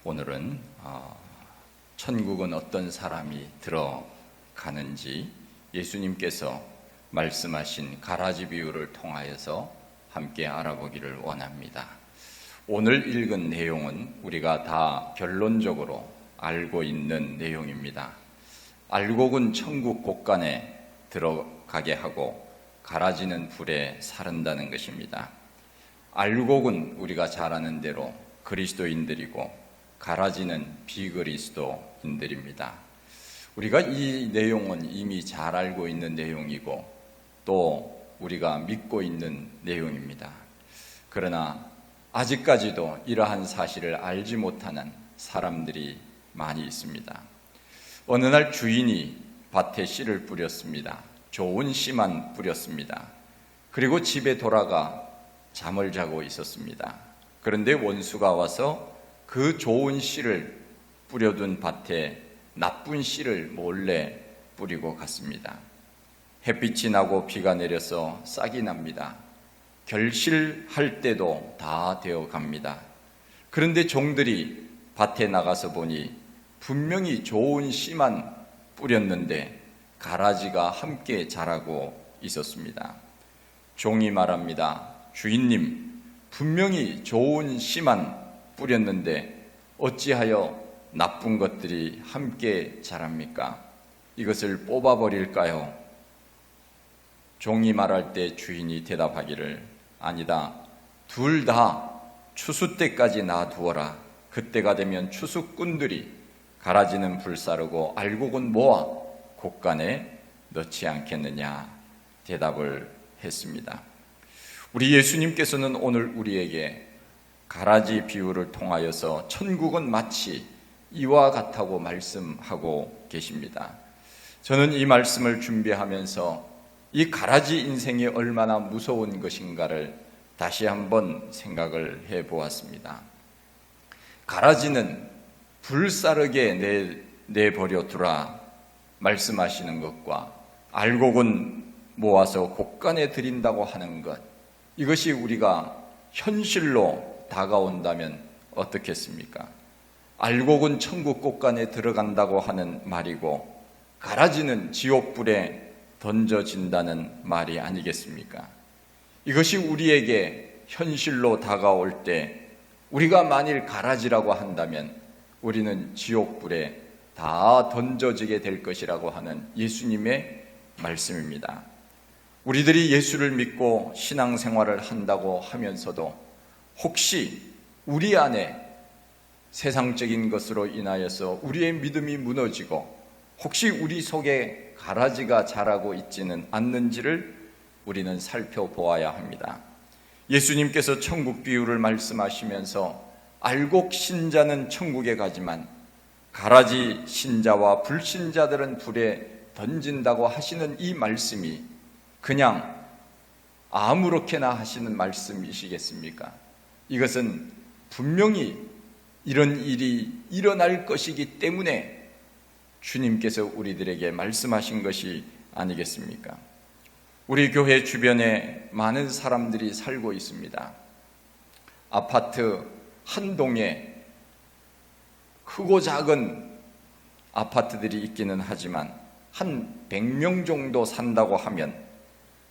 오늘은 천국은 어떤 사람이 들어가는지 예수님께서 말씀하신 가라지 비유를 통하여서 함께 알아보기를 원합니다. 오늘 읽은 내용은 우리가 다 결론적으로 알고 있는 내용입니다. 알곡은 천국 곳간에 들어가게 하고 가라지는 불에 사른다는 것입니다. 알곡은 우리가 잘 아는 대로 그리스도인들이고 가라지는 비그리스도인들입니다. 우리가 이 내용은 이미 잘 알고 있는 내용이고 또 우리가 믿고 있는 내용입니다. 그러나 아직까지도 이러한 사실을 알지 못하는 사람들이 많이 있습니다. 어느 날 주인이 밭에 씨를 뿌렸습니다. 좋은 씨만 뿌렸습니다. 그리고 집에 돌아가 잠을 자고 있었습니다. 그런데 원수가 와서 그 좋은 씨를 뿌려둔 밭에 나쁜 씨를 몰래 뿌리고 갔습니다. 햇빛이 나고 비가 내려서 싹이 납니다. 결실할 때도 다 되어 갑니다. 그런데 종들이 밭에 나가서 보니 분명히 좋은 씨만 뿌렸는데 가라지가 함께 자라고 있었습니다. 종이 말합니다. 주인님, 분명히 좋은 씨만 뿌렸는데 어찌하여 나쁜 것들이 함께 자랍니까? 이것을 뽑아버릴까요? 종이 말할 때 주인이 대답하기를 아니다. 둘 다 추수 때까지 놔두어라. 그때가 되면 추수꾼들이 가라지는 불사르고 알곡은 모아 곳간에 넣지 않겠느냐 대답을 했습니다. 우리 예수님께서는 오늘 우리에게 가라지 비유를 통하여서 천국은 마치 이와 같다고 말씀하고 계십니다. 저는 이 말씀을 준비하면서 이 가라지 인생이 얼마나 무서운 것인가를 다시 한번 생각을 해보았습니다. 가라지는 불사르게 내버려 두라 말씀하시는 것과 알곡은 모아서 곳간에 드린다고 하는 것, 이것이 우리가 현실로 다가온다면 어떻겠습니까? 알곡은 천국 곳간에 들어간다고 하는 말이고 가라지는 지옥불에 던져진다는 말이 아니겠습니까? 이것이 우리에게 현실로 다가올 때 우리가 만일 가라지라고 한다면 우리는 지옥불에 다 던져지게 될 것이라고 하는 예수님의 말씀입니다. 우리들이 예수를 믿고 신앙생활을 한다고 하면서도 혹시 우리 안에 세상적인 것으로 인하여서 우리의 믿음이 무너지고 혹시 우리 속에 가라지가 자라고 있지는 않는지를 우리는 살펴보아야 합니다. 예수님께서 천국 비유를 말씀하시면서 알곡 신자는 천국에 가지만 가라지 신자와 불신자들은 불에 던진다고 하시는 이 말씀이 그냥 아무렇게나 하시는 말씀이시겠습니까? 이것은 분명히 이런 일이 일어날 것이기 때문에 주님께서 우리들에게 말씀하신 것이 아니겠습니까? 우리 교회 주변에 많은 사람들이 살고 있습니다. 아파트 한 동에 크고 작은 아파트들이 있기는 하지만 한 100명 정도 산다고 하면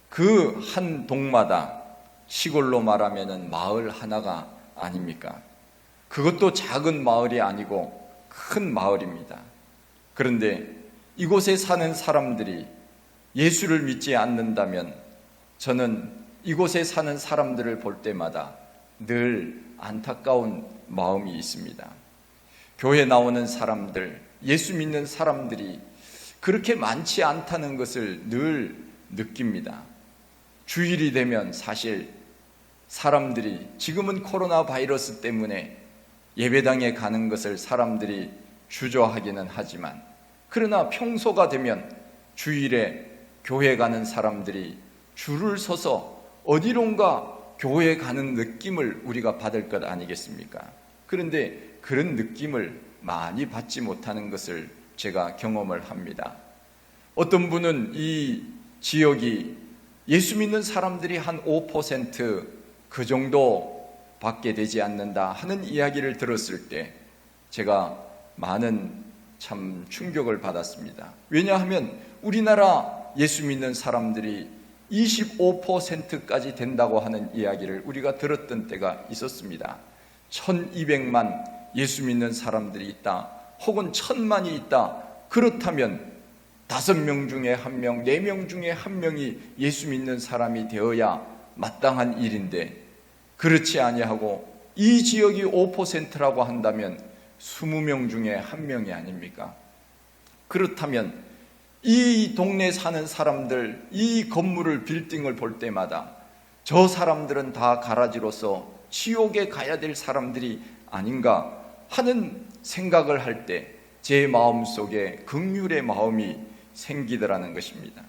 그 한 동마다 시골로 말하면 마을 하나가 아닙니까? 그것도 작은 마을이 아니고 큰 마을입니다. 그런데 이곳에 사는 사람들이 예수를 믿지 않는다면 저는 이곳에 사는 사람들을 볼 때마다 늘 안타까운 마음이 있습니다. 교회 나오는 사람들, 예수 믿는 사람들이 그렇게 많지 않다는 것을 늘 느낍니다. 주일이 되면 사실 사람들이 지금은 코로나 바이러스 때문에 예배당에 가는 것을 사람들이 주저하기는 하지만 그러나 평소가 되면 주일에 교회 가는 사람들이 줄을 서서 어디론가 교회 가는 느낌을 우리가 받을 것 아니겠습니까? 그런데 그런 느낌을 많이 받지 못하는 것을 제가 경험을 합니다. 어떤 분은 이 지역이 예수 믿는 사람들이 한 5% 그 정도 밖에 되지 않는다 하는 이야기를 들었을 때 제가 많은 참 충격을 받았습니다. 왜냐하면 우리나라 예수 믿는 사람들이 25%까지 된다고 하는 이야기를 우리가 들었던 때가 있었습니다. 1200만 예수 믿는 사람들이 있다, 혹은 1000만이 있다. 그렇다면 5명 중에 1명, 4명 중에 1명이 예수 믿는 사람이 되어야 마땅한 일인데, 그렇지 아니하고 이 지역이 5%라고 한다면 20명 중에 1명이 아닙니까? 그렇다면 이 동네에 사는 사람들, 이 건물을, 빌딩을 볼 때마다 저 사람들은 다 가라지로서 지옥에 가야 될 사람들이 아닌가 하는 생각을 할 때 제 마음속에 긍휼의 마음이 생기더라는 것입니다.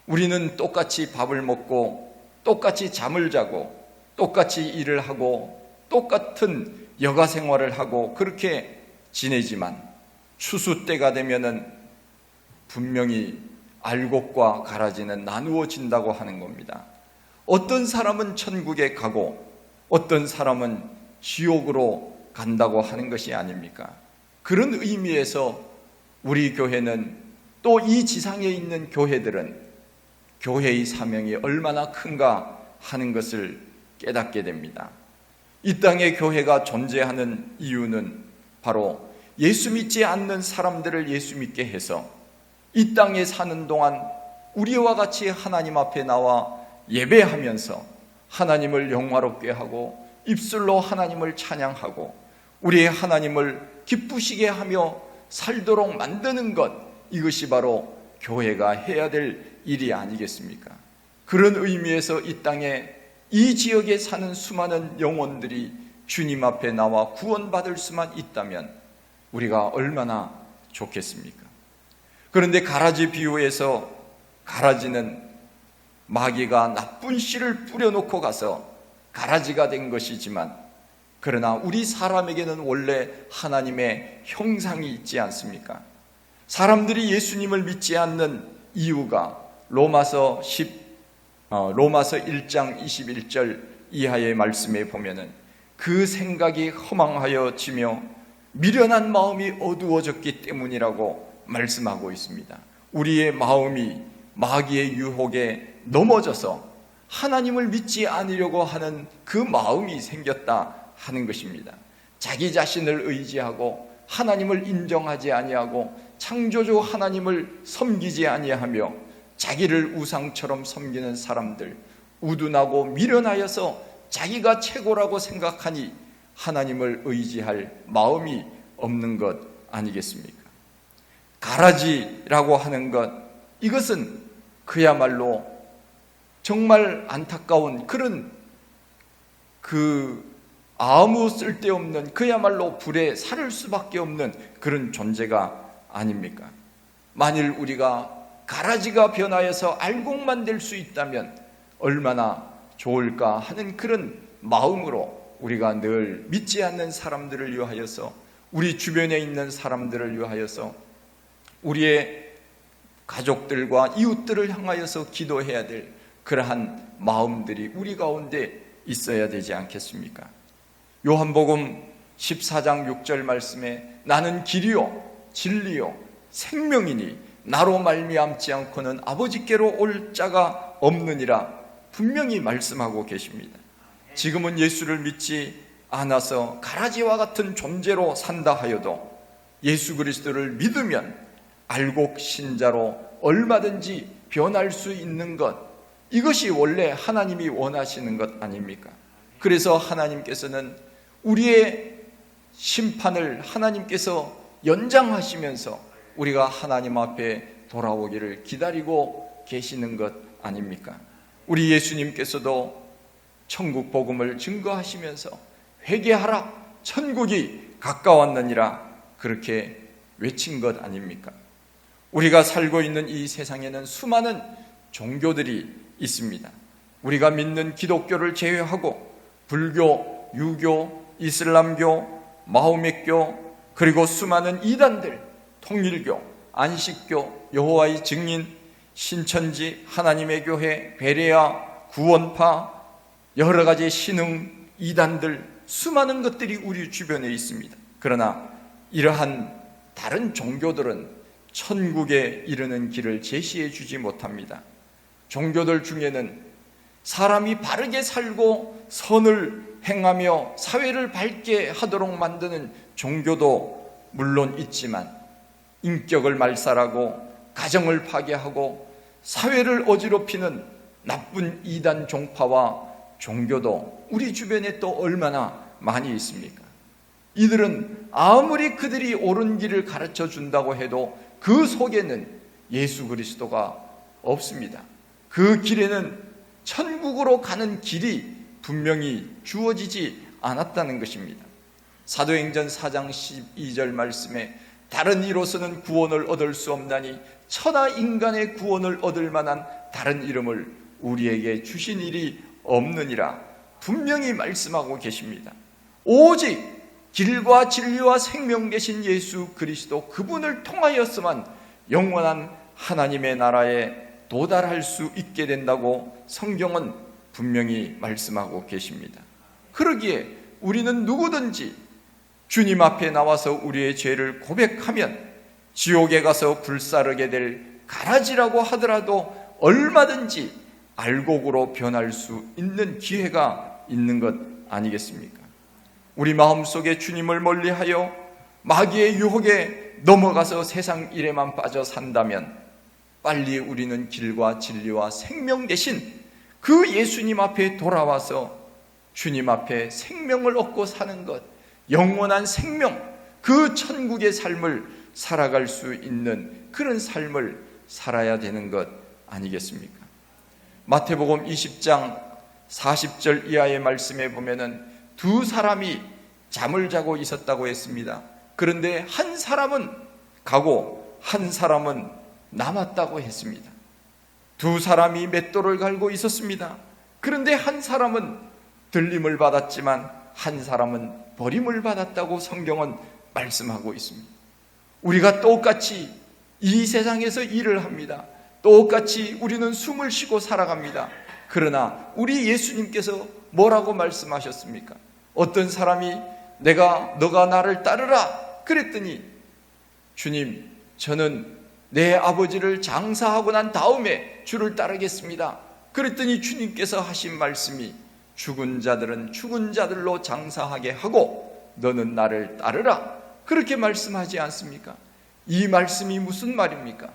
우리는 똑같이 밥을 먹고 똑같이 잠을 자고 똑같이 일을 하고 똑같은 여가 생활을 하고 그렇게 지내지만 추수 때가 되면은 분명히 알곡과 가라지는 나누어진다고 하는 겁니다. 어떤 사람은 천국에 가고 어떤 사람은 지옥으로 간다고 하는 것이 아닙니까? 그런 의미에서 우리 교회는, 또 이 지상에 있는 교회들은 교회의 사명이 얼마나 큰가 하는 것을 깨닫게 됩니다. 이 땅에 교회가 존재하는 이유는 바로 예수 믿지 않는 사람들을 예수 믿게 해서 이 땅에 사는 동안 우리와 같이 하나님 앞에 나와 예배하면서 하나님을 영화롭게 하고 입술로 하나님을 찬양하고 우리의 하나님을 기쁘시게 하며 살도록 만드는 것, 이것이 바로 교회가 해야 될 일이 아니겠습니까? 그런 의미에서 이 땅에, 이 지역에 사는 수많은 영혼들이 주님 앞에 나와 구원받을 수만 있다면 우리가 얼마나 좋겠습니까? 그런데 가라지 비유에서 가라지는 마귀가 나쁜 씨를 뿌려놓고 가서 가라지가 된 것이지만, 그러나 우리 사람에게는 원래 하나님의 형상이 있지 않습니까? 사람들이 예수님을 믿지 않는 이유가 로마서 1장 21절 이하의 말씀에 보면은 그 생각이 허망하여지며 미련한 마음이 어두워졌기 때문이라고 말씀하고 있습니다. 우리의 마음이 마귀의 유혹에 넘어져서 하나님을 믿지 않으려고 하는 그 마음이 생겼다 하는 것입니다. 자기 자신을 의지하고 하나님을 인정하지 아니하고 창조주 하나님을 섬기지 아니하며 자기를 우상처럼 섬기는 사람들, 우둔하고 미련하여서 자기가 최고라고 생각하니 하나님을 의지할 마음이 없는 것 아니겠습니까? 가라지라고 하는 것, 이것은 그야말로 정말 안타까운 그런 아무 쓸데없는, 그야말로 불에 사를 수밖에 없는 그런 존재가 아닙니까? 만일 우리가 가라지가 변하여서 알곡만 될 수 있다면 얼마나 좋을까 하는 그런 마음으로 우리가 늘 믿지 않는 사람들을 위하여서, 우리 주변에 있는 사람들을 위하여서, 우리의 가족들과 이웃들을 향하여서 기도해야 될 그러한 마음들이 우리 가운데 있어야 되지 않겠습니까? 요한복음 14장 6절 말씀에 나는 길이요 진리요 생명이니 나로 말미암지 않고는 아버지께로 올 자가 없느니라 분명히 말씀하고 계십니다. 지금은 예수를 믿지 않아서 가라지와 같은 존재로 산다 하여도 예수 그리스도를 믿으면 알곡 신자로 얼마든지 변할 수 있는 것, 이것이 원래 하나님이 원하시는 것 아닙니까? 그래서 하나님께서는 우리의 심판을 하나님께서 연장하시면서 우리가 하나님 앞에 돌아오기를 기다리고 계시는 것 아닙니까? 우리 예수님께서도 천국 복음을 증거하시면서 회개하라 천국이 가까웠느니라 그렇게 외친 것 아닙니까? 우리가 살고 있는 이 세상에는 수많은 종교들이 있습니다. 우리가 믿는 기독교를 제외하고 불교, 유교, 이슬람교, 마호мет교, 그리고 수많은 이단들, 통일교, 안식교, 여호와의 증인, 신천지, 하나님의 교회, 베레아, 구원파, 여러 가지 신흥 이단들, 수많은 것들이 우리 주변에 있습니다. 그러나 이러한 다른 종교들은 천국에 이르는 길을 제시해 주지 못합니다. 종교들 중에는 사람이 바르게 살고 선을 행하며 사회를 밝게 하도록 만드는 종교도 물론 있지만, 인격을 말살하고 가정을 파괴하고 사회를 어지럽히는 나쁜 이단 종파와 종교도 우리 주변에 또 얼마나 많이 있습니까? 이들은 아무리 그들이 옳은 길을 가르쳐 준다고 해도 그 속에는 예수 그리스도가 없습니다. 그 길에는 천국으로 가는 길이 분명히 주어지지 않았다는 것입니다. 사도행전 4장 12절 말씀에 다른 이로서는 구원을 얻을 수 없나니 천하 인간의 구원을 얻을 만한 다른 이름을 우리에게 주신 일이 없느니라 분명히 말씀하고 계십니다. 오직 길과 진리와 생명 되신 예수 그리스도, 그분을 통하여서만 영원한 하나님의 나라에 도달할 수 있게 된다고 성경은 분명히 말씀하고 계십니다. 그러기에 우리는 누구든지 주님 앞에 나와서 우리의 죄를 고백하면 지옥에 가서 불사르게 될 가라지라고 하더라도 얼마든지 알곡으로 변할 수 있는 기회가 있는 것 아니겠습니까? 우리 마음속에 주님을 멀리하여 마귀의 유혹에 넘어가서 세상 일에만 빠져 산다면 빨리 우리는 길과 진리와 생명 대신 그 예수님 앞에 돌아와서 주님 앞에 생명을 얻고 사는 것, 영원한 생명, 그 천국의 삶을 살아갈 수 있는 그런 삶을 살아야 되는 것 아니겠습니까? 마태복음 20장 40절 이하의 말씀에 보면은 두 사람이 잠을 자고 있었다고 했습니다. 그런데 한 사람은 가고 한 사람은 남았다고 했습니다. 두 사람이 맷돌을 갈고 있었습니다. 그런데 한 사람은 들림을 받았지만 한 사람은 버림을 받았다고 성경은 말씀하고 있습니다. 우리가 똑같이 이 세상에서 일을 합니다. 똑같이 우리는 숨을 쉬고 살아갑니다. 그러나 우리 예수님께서 뭐라고 말씀하셨습니까? 어떤 사람이 너가 나를 따르라 그랬더니, 주님, 저는 내 아버지를 장사하고 난 다음에 주를 따르겠습니다. 그랬더니 주님께서 하신 말씀이, 죽은 자들은 죽은 자들로 장사하게 하고 너는 나를 따르라, 그렇게 말씀하지 않습니까? 이 말씀이 무슨 말입니까?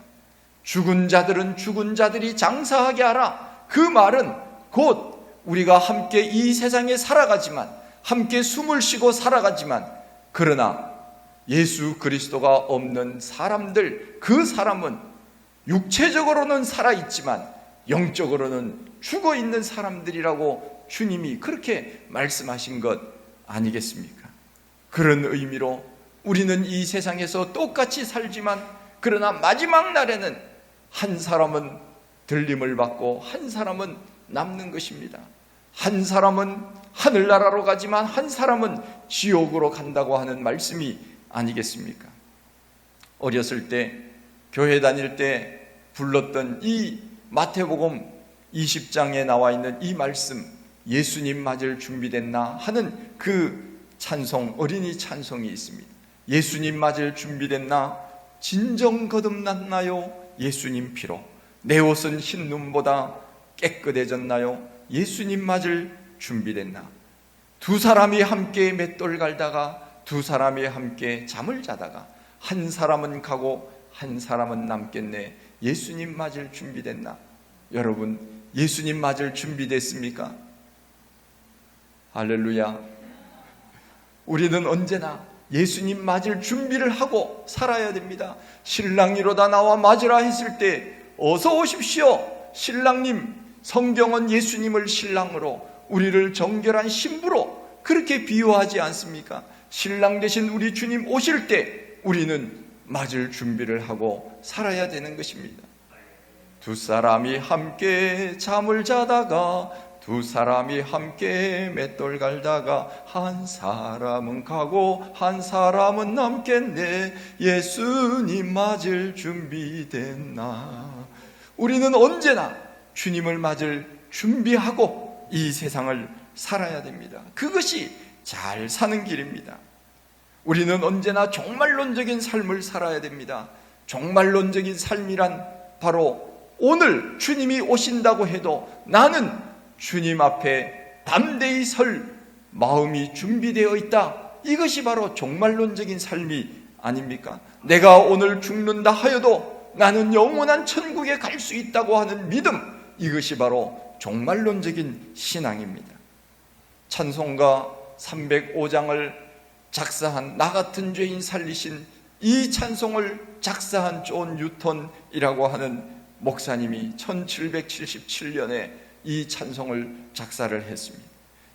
죽은 자들은 죽은 자들이 장사하게 하라. 그 말은 곧 우리가 함께 이 세상에 살아가지만, 함께 숨을 쉬고 살아가지만, 그러나 예수 그리스도가 없는 사람들, 그 사람은 육체적으로는 살아있지만 영적으로는 죽어있는 사람들이라고 주님이 그렇게 말씀하신 것 아니겠습니까? 그런 의미로 우리는 이 세상에서 똑같이 살지만, 그러나 마지막 날에는 한 사람은 들림을 받고 한 사람은 남는 것입니다. 한 사람은 하늘나라로 가지만 한 사람은 지옥으로 간다고 하는 말씀이 아니겠습니까? 어렸을 때 교회 다닐 때 불렀던 이 마태복음 20장에 나와 있는 이 말씀, 예수님 맞을 준비됐나 하는 그 찬송, 어린이 찬송이 있습니다. 예수님 맞을 준비됐나? 진정 거듭났나요? 예수님 피로. 내 옷은 흰 눈보다 깨끗해졌나요? 예수님 맞을 준비됐나? 두 사람이 함께 맷돌 갈다가, 두 사람이 함께 잠을 자다가 한 사람은 가고 한 사람은 남겠네. 예수님 맞을 준비됐나? 여러분, 예수님 맞을 준비됐습니까? 할렐루야. 우리는 언제나 예수님 맞을 준비를 하고 살아야 됩니다. 신랑이로다 나와 맞으라 했을 때 어서 오십시오. 신랑님, 성경은 예수님을 신랑으로, 우리를 정결한 신부로 그렇게 비유하지 않습니까? 신랑 되신 우리 주님 오실 때 우리는 맞을 준비를 하고 살아야 되는 것입니다. 두 사람이 함께 잠을 자다가, 두 사람이 함께 맷돌 갈다가 한 사람은 가고 한 사람은 남겠네. 예수님 맞을 준비됐나? 우리는 언제나 주님을 맞을 준비하고 이 세상을 살아야 됩니다. 그것이 잘 사는 길입니다. 우리는 언제나 종말론적인 삶을 살아야 됩니다. 종말론적인 삶이란 바로 오늘 주님이 오신다고 해도 나는 주님 앞에 담대히 설 마음이 준비되어 있다. 이것이 바로 종말론적인 삶이 아닙니까? 내가 오늘 죽는다 하여도 나는 영원한 천국에 갈 수 있다고 하는 믿음, 이것이 바로 종말론적인 신앙입니다. 찬송가 305장을 작사한 나 같은 죄인 살리신 이 찬송을 작사한 존 뉴턴이라고 하는 목사님이 1777년에 이 찬송을 작사를 했습니다.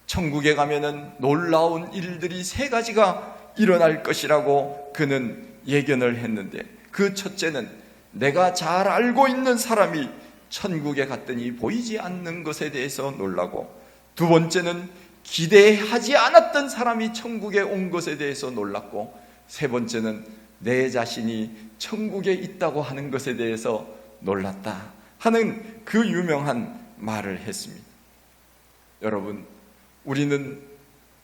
천국에 가면은 놀라운 일들이 3가지가 일어날 것이라고 그는 예견을 했는데, 그 첫째는 내가 잘 알고 있는 사람이 천국에 갔더니 보이지 않는 것에 대해서 놀라고, 두 번째는 기대하지 않았던 사람이 천국에 온 것에 대해서 놀랐고, 세 번째는 내 자신이 천국에 있다고 하는 것에 대해서 놀랐다 하는 그 유명한 말을 했습니다. 여러분, 우리는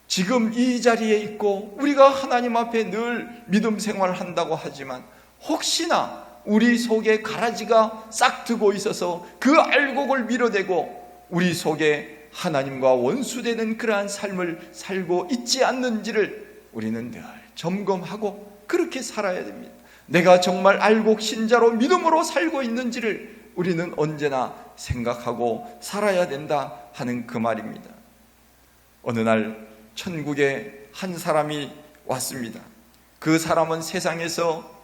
지금 이 자리에 있고 우리가 하나님 앞에 늘 믿음 생활을 한다고 하지만 혹시나 우리 속에 가라지가 싹트고 있어서 그 알곡을 밀어내고 우리 속에 하나님과 원수되는 그러한 삶을 살고 있지 않는지를 우리는 늘 점검하고 그렇게 살아야 됩니다. 내가 정말 알곡 신자로 믿음으로 살고 있는지를 우리는 언제나 생각하고 살아야 된다 하는 그 말입니다. 어느 날 천국에 한 사람이 왔습니다. 그 사람은 세상에서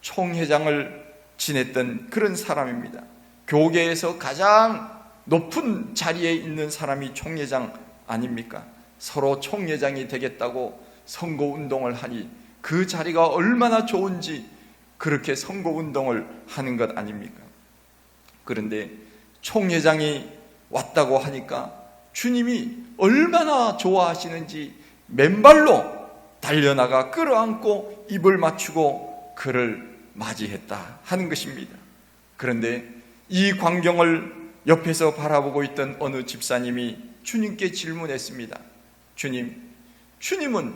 총회장을 지냈던 그런 사람입니다. 교계에서 가장 높은 자리에 있는 사람이 총회장 아닙니까? 서로 총회장이 되겠다고 선거운동을 하니 그 자리가 얼마나 좋은지 그렇게 선거운동을 하는 것 아닙니까? 그런데 총회장이 왔다고 하니까 주님이 얼마나 좋아하시는지 맨발로 달려나가 끌어안고 입을 맞추고 그를 맞이했다 하는 것입니다. 그런데 이 광경을 옆에서 바라보고 있던 어느 집사님이 주님께 질문했습니다. 주님은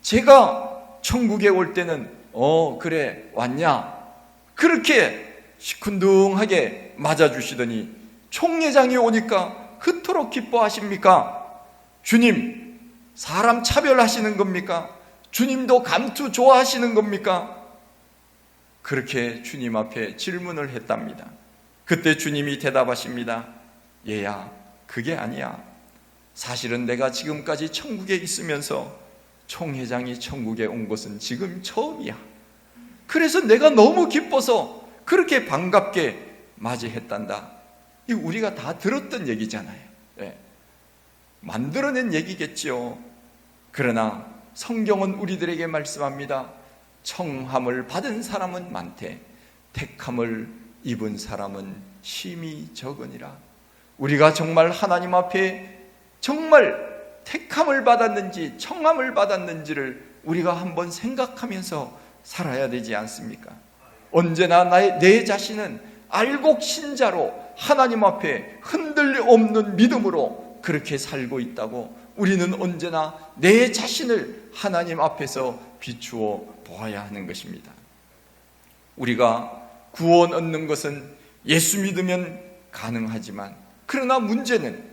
제가 천국에 올 때는 그래 왔냐? 그렇게 시큰둥하게 맞아주시더니 총회장이 오니까 그토록 기뻐하십니까? 주님, 사람 차별하시는 겁니까? 주님도 감투 좋아하시는 겁니까? 그렇게 주님 앞에 질문을 했답니다. 그때 주님이 대답하십니다. 얘야, 그게 아니야. 사실은 내가 지금까지 천국에 있으면서 총회장이 천국에 온 것은 지금 처음이야. 그래서 내가 너무 기뻐서 그렇게 반갑게 맞이했단다. 이 우리가 다 들었던 얘기잖아요. 네. 만들어낸 얘기겠죠. 그러나 성경은 우리들에게 말씀합니다. 청함을 받은 사람은 많되 택함을 입은 사람은 심히 적으니라. 우리가 정말 하나님 앞에 정말 택함을 받았는지 청함을 받았는지를 우리가 한번 생각하면서 살아야 되지 않습니까? 언제나 내 자신은 알곡 신자로 하나님 앞에 흔들림 없는 믿음으로 그렇게 살고 있다고 우리는 언제나 내 자신을 하나님 앞에서 비추어 보아야 하는 것입니다. 우리가 구원 얻는 것은 예수 믿으면 가능하지만 그러나 문제는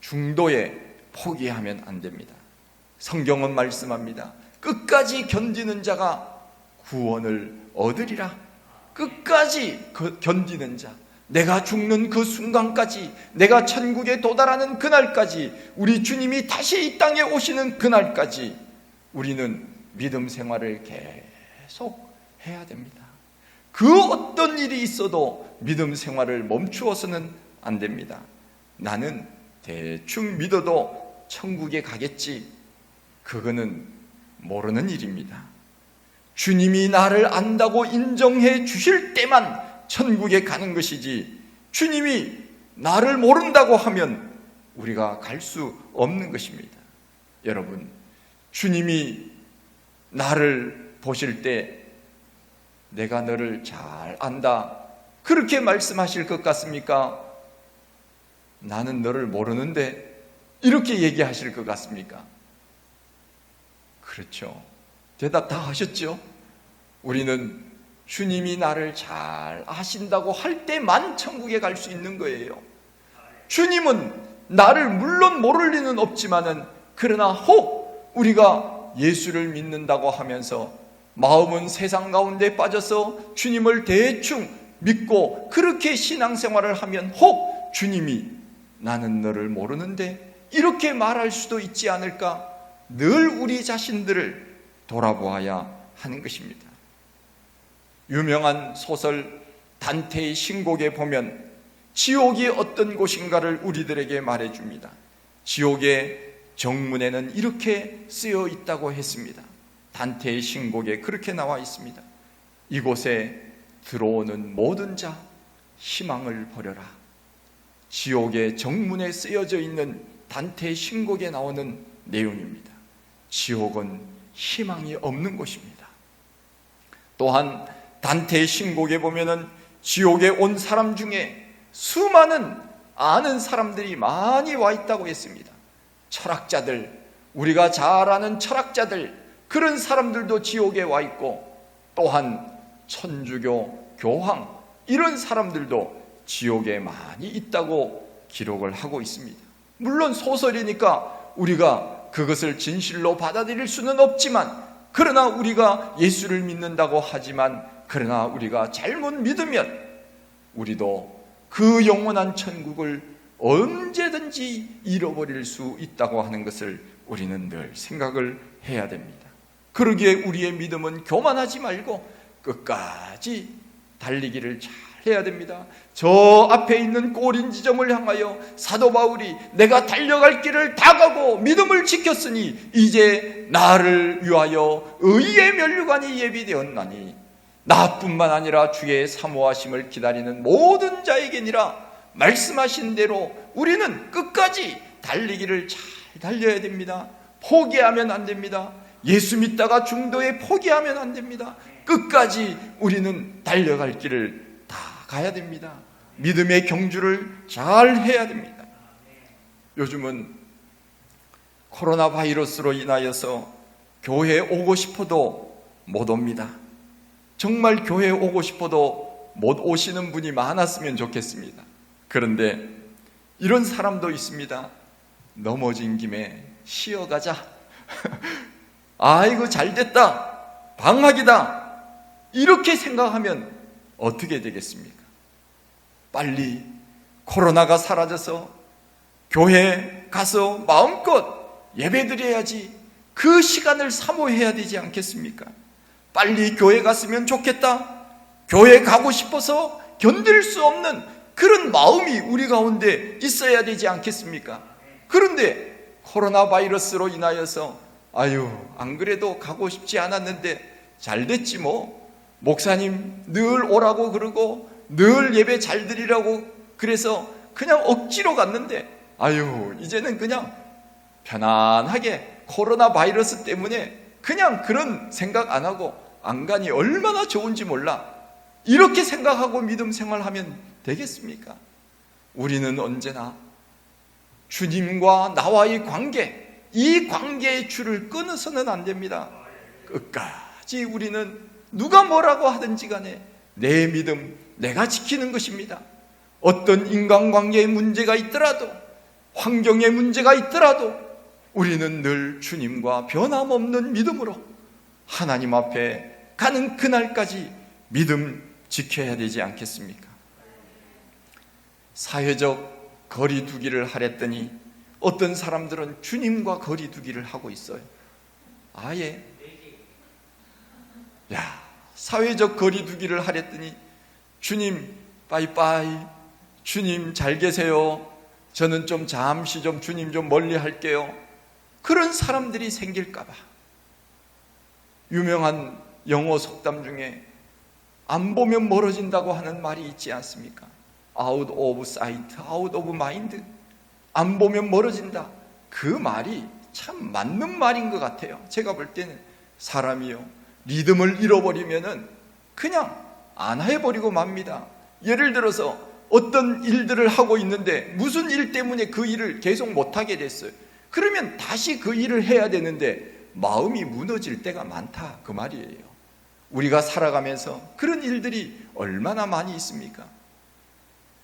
중도에 포기하면 안 됩니다. 성경은 말씀합니다. 끝까지 견디는 자가 구원을 얻으리라. 끝까지 견디는 자, 내가 죽는 그 순간까지, 내가 천국에 도달하는 그날까지, 우리 주님이 다시 이 땅에 오시는 그날까지 우리는 믿음 생활을 계속 해야 됩니다. 그 어떤 일이 있어도 믿음 생활을 멈추어서는 안 됩니다. 나는 대충 믿어도 천국에 가겠지, 그거는 모르는 일입니다. 주님이 나를 안다고 인정해 주실 때만 천국에 가는 것이지, 주님이 나를 모른다고 하면 우리가 갈 수 없는 것입니다. 여러분, 주님이 나를 보실 때 내가 너를 잘 안다 그렇게 말씀하실 것 같습니까? 나는 너를 모르는데 이렇게 얘기하실 것 같습니까? 그렇죠. 대답 다 하셨죠? 우리는 주님이 나를 잘 아신다고 할 때만 천국에 갈 수 있는 거예요. 주님은 나를 물론 모를 리는 없지만은, 그러나 혹 우리가 예수를 믿는다고 하면서 마음은 세상 가운데 빠져서 주님을 대충 믿고 그렇게 신앙생활을 하면 혹 주님이 나는 너를 모르는데 이렇게 말할 수도 있지 않을까? 늘 우리 자신들을 돌아보아야 하는 것입니다. 유명한 소설 단테의 신곡에 보면 지옥이 어떤 곳인가를 우리들에게 말해줍니다. 지옥의 정문에는 이렇게 쓰여 있다고 했습니다. 단테의 신곡에 그렇게 나와 있습니다. 이곳에 들어오는 모든 자 희망을 버려라. 지옥의 정문에 쓰여져 있는 단테의 신곡에 나오는 내용입니다. 지옥은 희망이 없는 곳입니다. 또한 단테의 신곡에 보면은 지옥에 온 사람 중에 수많은 아는 사람들이 많이 와 있다고 했습니다. 철학자들, 우리가 잘 아는 철학자들, 그런 사람들도 지옥에 와 있고, 또한 천주교, 교황, 이런 사람들도 지옥에 많이 있다고 기록을 하고 있습니다. 물론 소설이니까 우리가 그것을 진실로 받아들일 수는 없지만, 그러나 우리가 예수를 믿는다고 하지만, 그러나 우리가 잘못 믿으면 우리도 그 영원한 천국을 언제든지 잃어버릴 수 있다고 하는 것을 우리는 늘 생각을 해야 됩니다. 그러기에 우리의 믿음은 교만하지 말고 끝까지 달리기를 잘 해야 됩니다. 저 앞에 있는 꼬린 지점을 향하여 사도 바울이 내가 달려갈 길을 다 가고 믿음을 지켰으니 이제 나를 위하여 의의 면류관이 예비되었나니 나뿐만 아니라 주의 사모하심을 기다리는 모든 자에게니라 말씀하신 대로 우리는 끝까지 달리기를 잘 달려야 됩니다. 포기하면 안 됩니다. 예수 믿다가 중도에 포기하면 안 됩니다. 끝까지 우리는 달려갈 길을 다 가야 됩니다. 믿음의 경주를 잘 해야 됩니다. 요즘은 코로나 바이러스로 인하여서 교회에 오고 싶어도 못 옵니다. 정말 교회에 오고 싶어도 못 오시는 분이 많았으면 좋겠습니다. 그런데 이런 사람도 있습니다. 넘어진 김에 쉬어가자. 아이고 잘됐다, 방학이다, 이렇게 생각하면 어떻게 되겠습니까? 빨리 코로나가 사라져서 교회에 가서 마음껏 예배드려야지, 그 시간을 사모해야 되지 않겠습니까? 빨리 교회 갔으면 좋겠다, 교회 가고 싶어서 견딜 수 없는 그런 마음이 우리 가운데 있어야 되지 않겠습니까? 그런데 코로나 바이러스로 인하여서 아유 안 그래도 가고 싶지 않았는데 잘 됐지 뭐, 목사님 늘 오라고 그러고 늘 예배 잘 드리라고 그래서 그냥 억지로 갔는데 아유 이제는 그냥 편안하게 코로나 바이러스 때문에 그냥 그런 생각 안 하고 안 가니 얼마나 좋은지 몰라, 이렇게 생각하고 믿음 생활하면 되겠습니까? 우리는 언제나 주님과 나와의 관계, 이 관계의 줄을 끊어서는 안 됩니다. 끝까지 우리는 누가 뭐라고 하든지 간에 내 믿음 내가 지키는 것입니다. 어떤 인간관계에 문제가 있더라도, 환경에 문제가 있더라도 우리는 늘 주님과 변함없는 믿음으로 하나님 앞에 가는 그날까지 믿음 지켜야 되지 않겠습니까? 사회적 거리 두기를 하랬더니 어떤 사람들은 주님과 거리 두기를 하고 있어요. 아예 사회적 거리 두기를 하랬더니 주님 빠이빠이, 주님 잘 계세요, 저는 좀 잠시 좀 주님 좀 멀리 할게요, 그런 사람들이 생길까봐. 유명한 영어 속담 중에 안 보면 멀어진다고 하는 말이 있지 않습니까? Out of sight, out of mind. 안 보면 멀어진다. 그 말이 참 맞는 말인 것 같아요. 제가 볼 때는 사람이요, 리듬을 잃어버리면은 그냥 안 해버리고 맙니다. 예를 들어서 어떤 일들을 하고 있는데 무슨 일 때문에 그 일을 계속 못하게 됐어요. 그러면 다시 그 일을 해야 되는데 마음이 무너질 때가 많다, 그 말이에요. 우리가 살아가면서 그런 일들이 얼마나 많이 있습니까?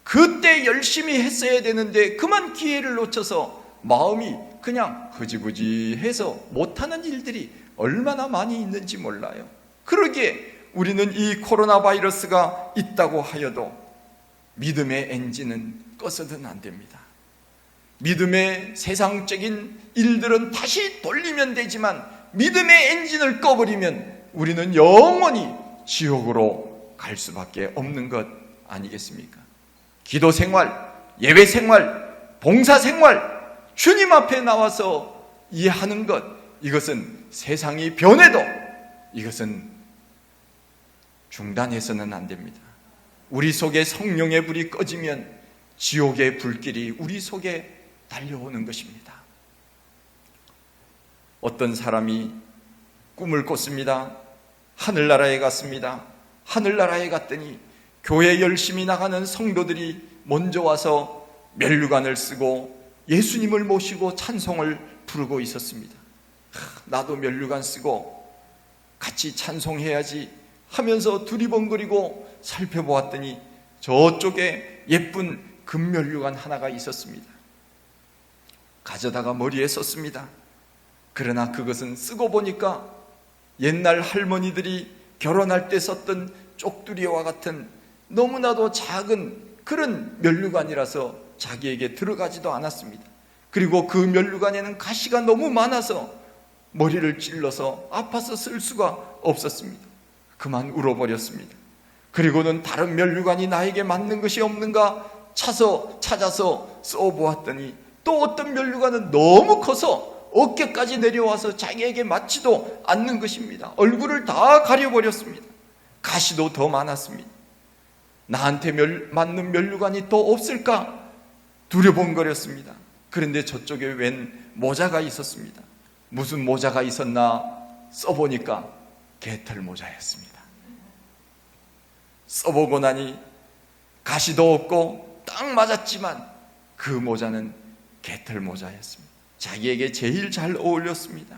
그때 열심히 했어야 되는데 그만 기회를 놓쳐서 마음이 그냥 흐지부지해서 못하는 일들이 얼마나 많이 있는지 몰라요. 그러기에 우리는 이 코로나 바이러스가 있다고 하여도 믿음의 엔진은 꺼서는 안 됩니다. 믿음의 세상적인 일들은 다시 돌리면 되지만 믿음의 엔진을 꺼버리면 우리는 영원히 지옥으로 갈 수밖에 없는 것 아니겠습니까? 기도 생활, 예배 생활, 봉사 생활, 주님 앞에 나와서 이해하는 것, 이것은 세상이 변해도 이것은 중단해서는 안 됩니다. 우리 속에 성령의 불이 꺼지면 지옥의 불길이 우리 속에 달려오는 것입니다. 어떤 사람이 꿈을 꿨습니다. 하늘나라에 갔습니다. 하늘나라에 갔더니 교회 열심히 나가는 성도들이 먼저 와서 면류관을 쓰고 예수님을 모시고 찬송을 부르고 있었습니다. 나도 면류관 쓰고 같이 찬송해야지 하면서 두리번거리고 살펴보았더니 저쪽에 예쁜 금면류관 하나가 있었습니다. 가져다가 머리에 썼습니다. 그러나 그것은 쓰고 보니까 옛날 할머니들이 결혼할 때 썼던 쪽두리와 같은 너무나도 작은 그런 면류관이라서 자기에게 들어가지도 않았습니다. 그리고 그 면류관에는 가시가 너무 많아서 머리를 찔러서 아파서 쓸 수가 없었습니다. 그만 울어버렸습니다. 그리고는 다른 면류관이 나에게 맞는 것이 없는가 찾아서 써보았더니 또 어떤 면류관은 너무 커서 어깨까지 내려와서 자기에게 맞지도 않는 것입니다. 얼굴을 다 가려버렸습니다. 가시도 더 많았습니다. 나한테 맞는 면류관이 또 없을까 두려번거렸습니다. 그런데 저쪽에 웬 모자가 있었습니다. 무슨 모자가 있었나 써보니까 개털 모자였습니다. 써보고 나니 가시도 없고 딱 맞았지만 그 모자는 개털 모자였습니다. 자기에게 제일 잘 어울렸습니다.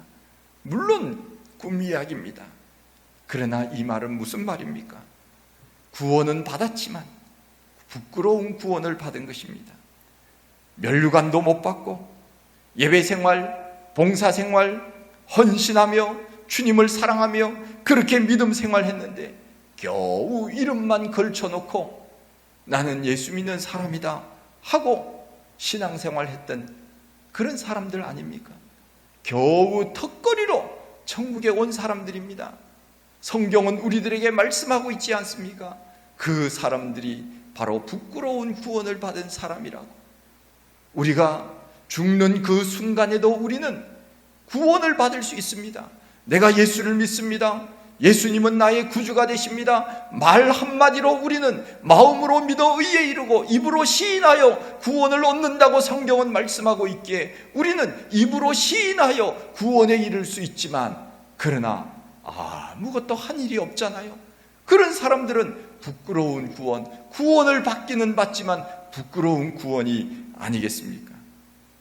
물론 꿈 이야기입니다. 그러나 이 말은 무슨 말입니까? 구원은 받았지만 부끄러운 구원을 받은 것입니다. 면류관도 못 받고 예배생활, 봉사생활, 헌신하며 주님을 사랑하며 그렇게 믿음 생활했는데 겨우 이름만 걸쳐놓고 나는 예수 믿는 사람이다 하고 신앙생활했던 그런 사람들 아닙니까? 겨우 턱걸이로 천국에 온 사람들입니다. 성경은 우리들에게 말씀하고 있지 않습니까? 그 사람들이 바로 부끄러운 구원을 받은 사람이라고. 우리가 죽는 그 순간에도 우리는 구원을 받을 수 있습니다. 내가 예수를 믿습니다. 예수님은 나의 구주가 되십니다. 말 한마디로 우리는 마음으로 믿어 의에 이르고 입으로 시인하여 구원을 얻는다고 성경은 말씀하고 있기에 우리는 입으로 시인하여 구원에 이를 수 있지만 그러나 아무것도 한 일이 없잖아요. 그런 사람들은 부끄러운 구원을 받기는 받지만 부끄러운 구원이 아니겠습니까?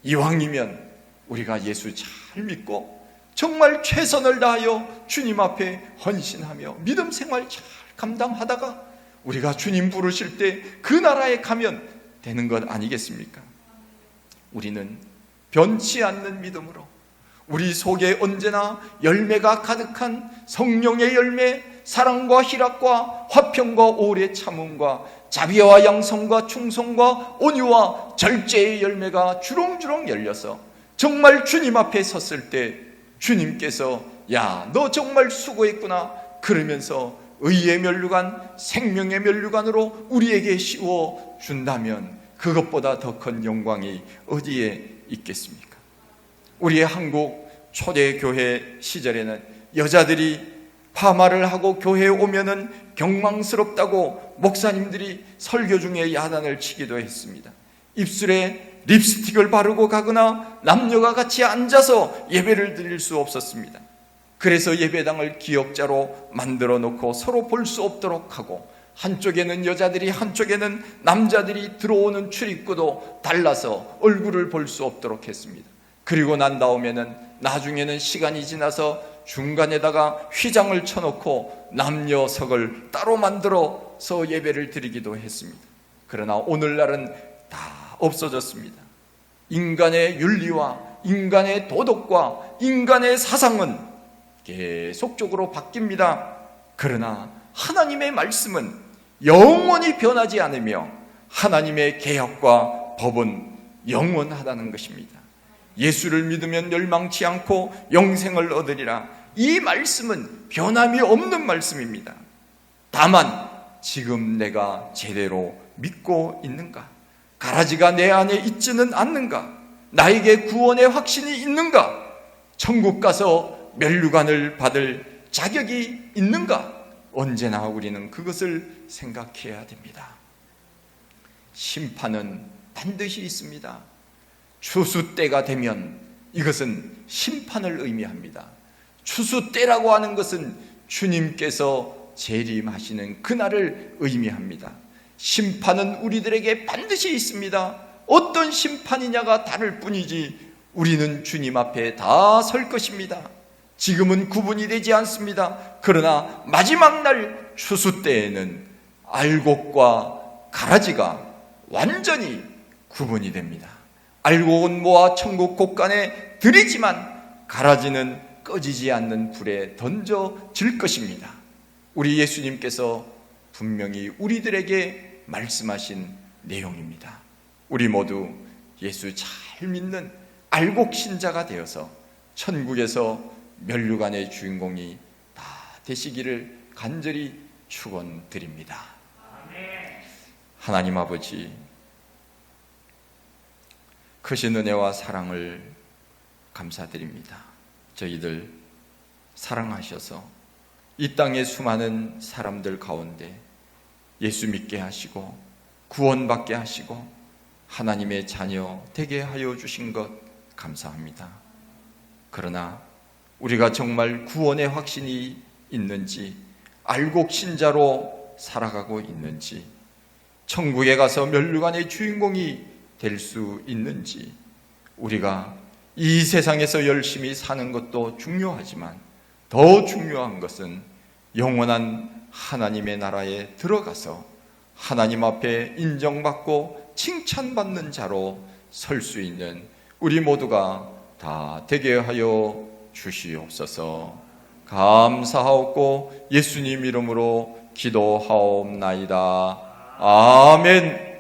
이왕이면 우리가 예수 잘 믿고 정말 최선을 다하여 주님 앞에 헌신하며 믿음 생활 잘 감당하다가 우리가 주님 부르실 때 그 나라에 가면 되는 것 아니겠습니까? 우리는 변치 않는 믿음으로 우리 속에 언제나 열매가 가득한 성령의 열매, 사랑과 희락과 화평과 오래 참음과 자비와 양성과 충성과 온유와 절제의 열매가 주렁주렁 열려서 정말 주님 앞에 섰을 때 주님께서 야, 너 정말 수고했구나 그러면서 의의 면류관, 생명의 면류관으로 우리에게 씌워 준다면 그것보다 더 큰 영광이 어디에 있겠습니까? 우리의 한국 초대교회 시절에는 여자들이 파마를 하고 교회에 오면은 경망스럽다고 목사님들이 설교 중에 야단을 치기도 했습니다. 입술에 립스틱을 바르고 가거나 남녀가 같이 앉아서 예배를 드릴 수 없었습니다. 그래서 예배당을 기역자로 만들어 놓고 서로 볼 수 없도록 하고 한쪽에는 여자들이 한쪽에는 남자들이 들어오는 출입구도 달라서 얼굴을 볼 수 없도록 했습니다. 그리고 난 다음에는 나중에는 시간이 지나서 중간에다가 휘장을 쳐놓고 남녀석을 따로 만들어서 예배를 드리기도 했습니다. 그러나 오늘날은 다 없어졌습니다. 인간의 윤리와 인간의 도덕과 인간의 사상은 계속적으로 바뀝니다. 그러나 하나님의 말씀은 영원히 변하지 않으며 하나님의 계약과 법은 영원하다는 것입니다. 예수를 믿으면 멸망치 않고 영생을 얻으리라. 이 말씀은 변함이 없는 말씀입니다. 다만 지금 내가 제대로 믿고 있는가? 가라지가 내 안에 있지는 않는가? 나에게 구원의 확신이 있는가? 천국 가서 면류관을 받을 자격이 있는가? 언제나 우리는 그것을 생각해야 됩니다. 심판은 반드시 있습니다. 추수 때가 되면 이것은 심판을 의미합니다. 추수 때라고 하는 것은 주님께서 재림하시는 그날을 의미합니다. 심판은 우리들에게 반드시 있습니다. 어떤 심판이냐가 다를 뿐이지 우리는 주님 앞에 다 설 것입니다. 지금은 구분이 되지 않습니다. 그러나 마지막 날 추수 때에는 알곡과 가라지가 완전히 구분이 됩니다. 알곡은 모아 천국 곳간에 들이지만 가라지는 꺼지지 않는 불에 던져질 것입니다. 우리 예수님께서 분명히 우리들에게 말씀하신 내용입니다. 우리 모두 예수 잘 믿는 알곡 신자가 되어서 천국에서 면류관의 주인공이 다 되시기를 간절히 축원드립니다. 하나님 아버지, 크신 은혜와 사랑을 감사드립니다. 저희들 사랑하셔서 이 땅의 수많은 사람들 가운데 예수 믿게 하시고 구원받게 하시고 하나님의 자녀 되게 하여 주신 것 감사합니다. 그러나 우리가 정말 구원의 확신이 있는지, 알곡 신자로 살아가고 있는지, 천국에 가서 면류관의 주인공이 될 수 있는지, 우리가 이 세상에서 열심히 사는 것도 중요하지만 더 중요한 것은 영원한 하나님의 나라에 들어가서 하나님 앞에 인정받고 칭찬받는 자로 설 수 있는 우리 모두가 다 되게 하여 주시옵소서. 감사하옵고 예수님 이름으로 기도하옵나이다. 아멘.